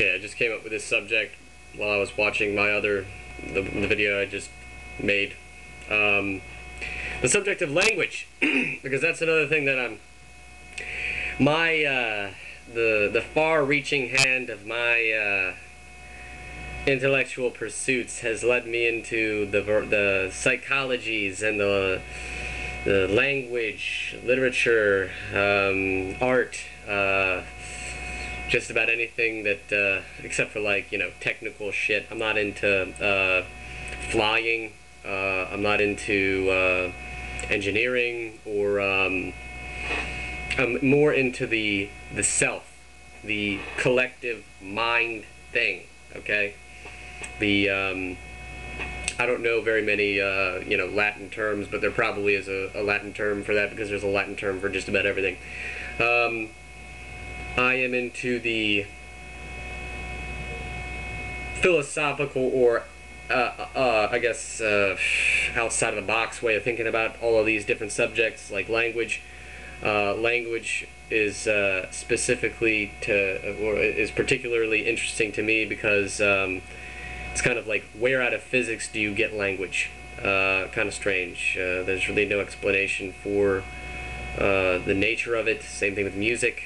Okay, I just came up with this subject while I was watching the video I just made. The subject of language, because that's another thing that the far-reaching hand of my intellectual pursuits has led me into the psychologies and the language, literature, art, just about anything that, except for, like, technical shit. I'm not into flying. I'm not into engineering, or I'm more into the self, the collective mind thing. Okay, I don't know very many Latin terms, but there probably is a Latin term for that, because there's a Latin term for just about everything. I am into the philosophical, or I guess outside of the box way of thinking about all of these different subjects, like language. Language is specifically or is particularly interesting to me, because it's kind of like, where out of physics do you get language? Kind of strange. There's really no explanation for the nature of it. Same thing with music.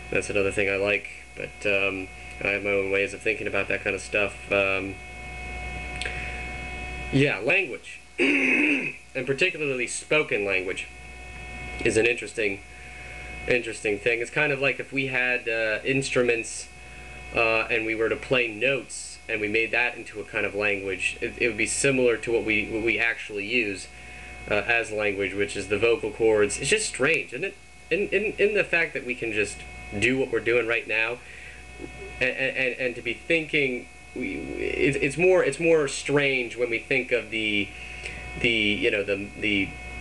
That's another thing I like, but I have my own ways of thinking about that kind of stuff. Yeah, language, and particularly spoken language, is an interesting thing. It's kind of like if we had instruments and we were to play notes, and we made that into a kind of language. It would be similar to what we actually use as language, which is the vocal cords. It's just strange, isn't it? In the fact that we can just do what we're doing right now, and to be thinking, it's more strange when we think of the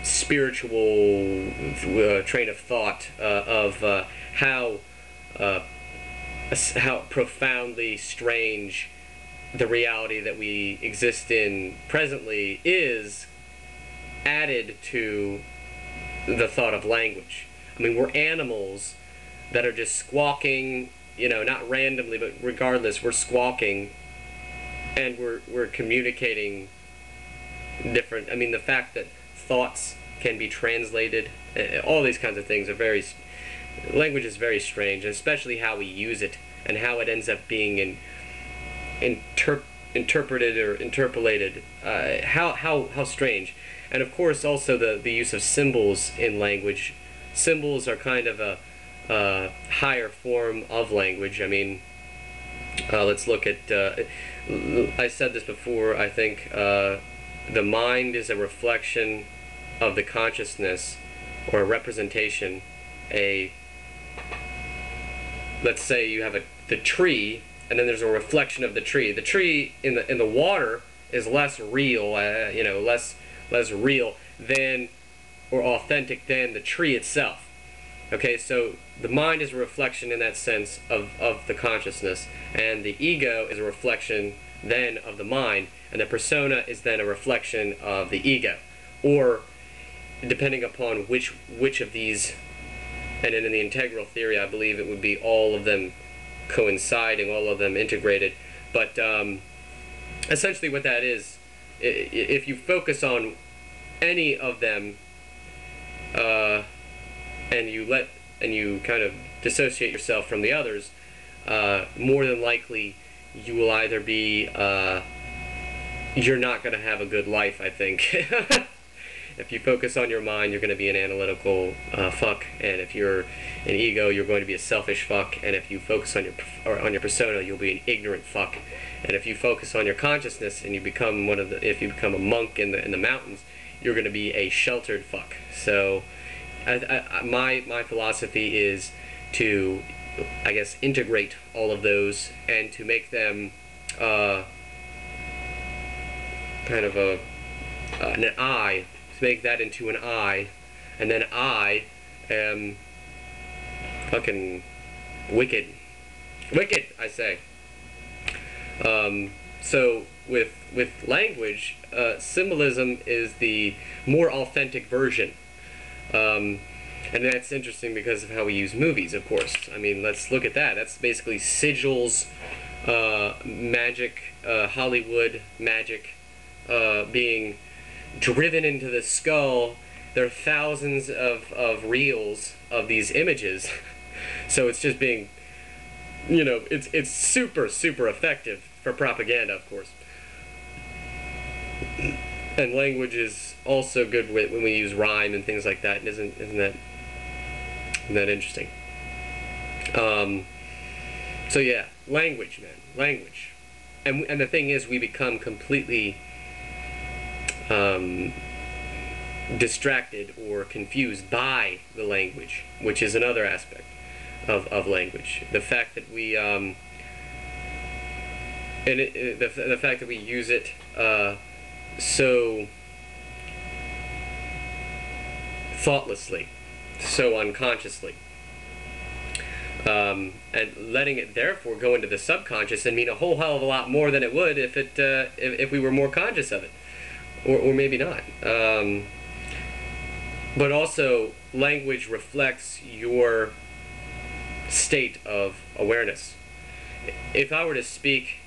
spiritual train of thought of how profoundly strange the reality that we exist in presently is, added to the thought of language. I mean, we're animals that are just squawking, not randomly, but regardless, we're squawking, and we're communicating different. I mean, the fact that thoughts can be translated, all these kinds of things are language is very strange, especially how we use it, and how it ends up being interpreted or interpolated. How strange. And of course, also the use of symbols in language. Symbols are kind of a higher form of language. I mean, let's look at, I said this before, I think, the mind is a reflection of the consciousness, or a representation. Let's say you have the tree, and then there's a reflection of the tree. The tree in the water is less real, less real than, or authentic than, the tree itself. Okay, so the mind is a reflection in that sense of the consciousness, and the ego is a reflection then of the mind, and the persona is then a reflection of the ego, or depending upon which of these. And in the integral theory, I believe it would be all of them coinciding, all of them integrated. But essentially what that is, if you focus on any of them, and you kind of dissociate yourself from the others, more than likely you will either be, you're not going to have a good life, I think. If you focus on your mind, you're going to be an analytical fuck, and if you're an ego, you're going to be a selfish fuck, and if you focus on your persona, you'll be an ignorant fuck, and if you focus on your consciousness and you become if you become a monk in the mountains, you're going to be a sheltered fuck. So my philosophy is to, I guess, integrate all of those, and to make them kind of an I. To make that into an I, and then I am fucking wicked, I say. So with language, symbolism is the more authentic version. And that's interesting because of how we use movies, of course. I mean, let's look at that. That's basically sigils, magic, Hollywood magic, being driven into the skull. There are thousands of reels of these images. So it's just being, it's super, super effective for propaganda, of course. And language is also good when we use rhyme and things like that. Isn't that interesting? So yeah, language, man, language. And the thing is, we become completely distracted or confused by the language, which is another aspect of language. The fact that we the fact that we use it so thoughtlessly, so unconsciously, and letting it therefore go into the subconscious and mean a whole hell of a lot more than it would if we were more conscious of it, or maybe not. But also, language reflects your state of awareness. If I were to speak,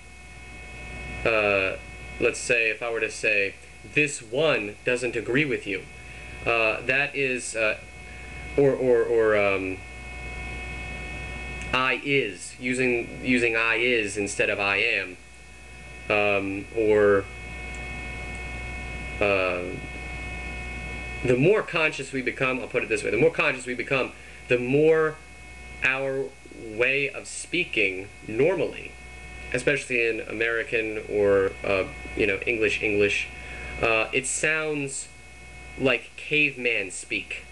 let's say, if I were to say, this one doesn't agree with you, that is, I is, using I is instead of I am, the more conscious we become, I'll put it this way, the more conscious we become, the more our way of speaking normally, especially in American or English, it sounds like caveman speak.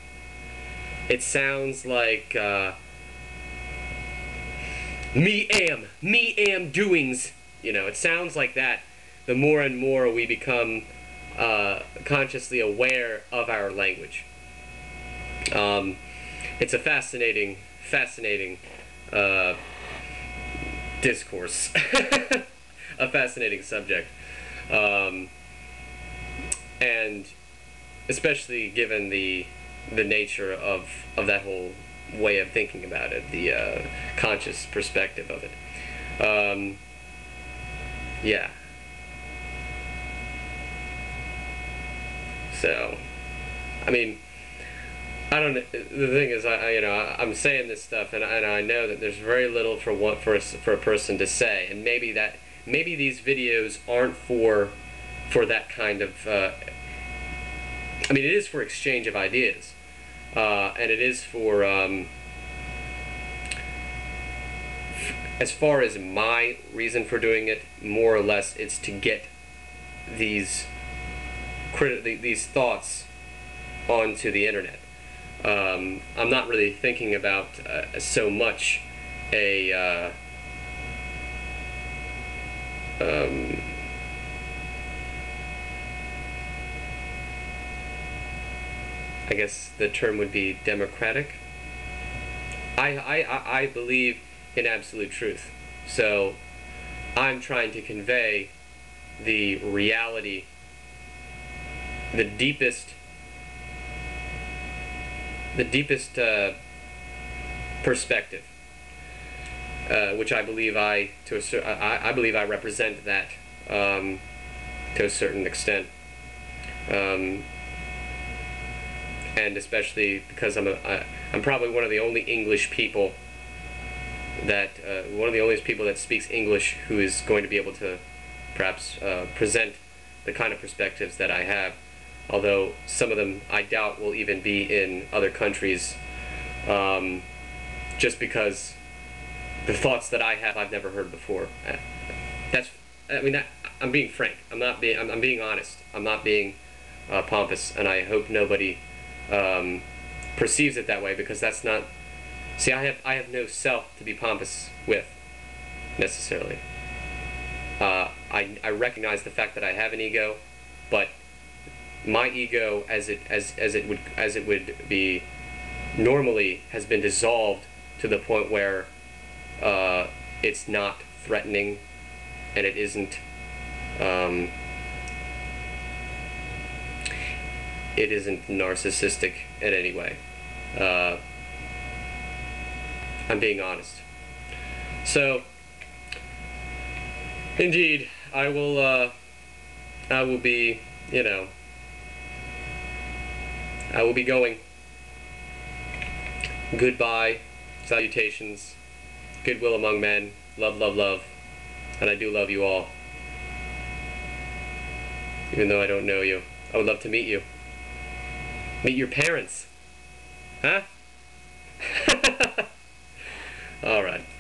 It sounds like me am doings. It sounds like that. The more and more we become consciously aware of our language. It's a fascinating discourse, a fascinating subject, and especially given the nature of that whole way of thinking about it, the conscious perspective of it. Yeah. So, I mean, I don't. The thing is, I'm saying this stuff, and I know that there's very little for a person to say, and maybe these videos aren't for that kind of. I mean, it is for exchange of ideas, and it is for as far as my reason for doing it, more or less, it's to get these thoughts onto the internet. I'm not really thinking about so much a I guess the term would be democratic. I believe in absolute truth, so I'm trying to convey the reality, the deepest perspective, which I believe I believe I represent that to a certain extent, and especially because I'm probably one of the only English people that speaks English who is going to be able to perhaps present the kind of perspectives that I have. Although some of them I doubt will even be in other countries, just because the thoughts that I have I've never heard before. I'm being frank. I'm being honest. I'm not being pompous, and I hope nobody perceives it that way, because that's not. See, I have no self to be pompous with, necessarily. I recognize the fact that I have an ego, but my ego, as it would be normally, has been dissolved to the point where it's not threatening, and it isn't narcissistic in any way. Uh, I'm being honest. So, indeed, I will be, I will be going. Goodbye, salutations, goodwill among men, love, love, love, and I do love you all. Even though I don't know you. I would love to meet you. Meet your parents. Huh? Alright.